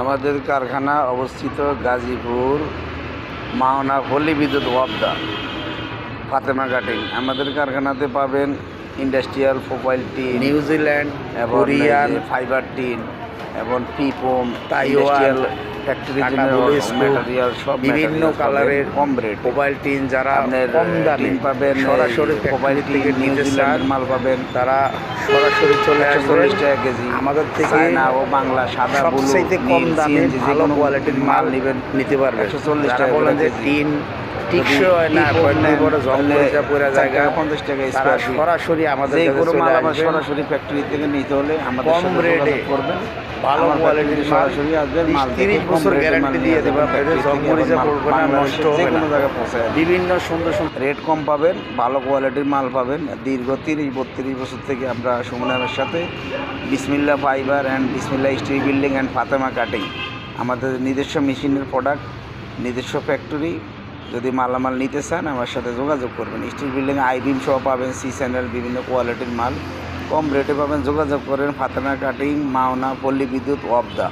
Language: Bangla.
আমাদের কারখানা অবস্থিত গাজীপুর মাওনা পল্লী বিদ্যুৎ ওয়াপদা ফাতেমা কাটিং। আমাদের কারখানাতে পাবেন ইন্ডাস্ট্রিয়াল প্রোফাইল টিন, নিউজিল্যান্ড, এবং কোরিয়ান, ফাইবার টিন এবং পিপোম, তাইওয়ান, ফ্যাক্টরি ম্যাটেরিয়াল সব বিভিন্ন কালারের কম রেট মোবাইল টিন যারা আপনার কম দামে পাবেন, সরাসরি মোবাইল ফ্যাক্টরি থেকে নিতে চান নিউজিল্যান্ডের মাল পাবেন, তারা সরাসরি চলে আসবেন 140 টাকা কেজি। আমাদের থেকে চায়না ও বাংলা সাদা ব্লু সবচেয়ে কম দামে ভালো কোয়ালিটির মাল নেবেন, নিতে পারবেন। 140 যারা টাকা বলেন যে কেজি। টিন টিকসই হয় না, কয়েকদিন পরে জং ধরে যায়, পুরা জায়গা, 50 টাকা তারা স্কয়ার ফিট। সরাসরি আমাদের যে কাছে কোনো মাল চলে আমার আসবেন। সরাসরি ফ্যাক্টরি থেকে নিতে হলে আমাদের কম সাথে রেটে যোগাযোগ করবেন। ভালো আমার কোয়ালিটির factory মাল সরাসরি আসবেন, মাল 30 দেখে বছর কম রেটে গ্যারান্টি মাল দিয়ে নিয়ে দেবে যাবেন আপনাদের, factory জং থেকে, মরিচা এবং পড়বে না, বাংলাদেশের নষ্ট যে হবে কোনো না। জায়গায় পৌঁছায় দেবে। বিভিন্ন সুন্দর সুন্দর রেট কম পাবেন, ভালো কোয়ালিটির মাল পাবেন। দীর্ঘ 30-32 বছর থেকে আমরা সুমনের সাথে বিসমিল্লাহ ফাইবার অ্যান্ড বিসমিল্লাহ steel building and Fatema cutting, আমাদের নিজস্ব মেশিনের প্রোডাক্ট, নিজস্ব ফ্যাক্টরি। যদি মালামাল নিতে চান আমার সাথে যোগাযোগ করবেন। স্টিল বিল্ডিং আইবিম সহ পাবেন, সি চ্যানেল, বিভিন্ন কোয়ালিটির মাল কম রেটে পাবেন। যোগাযোগ করেন ফাতেমা কাটিং, মাওনা পল্লী বিদ্যুৎ ওয়াপদা।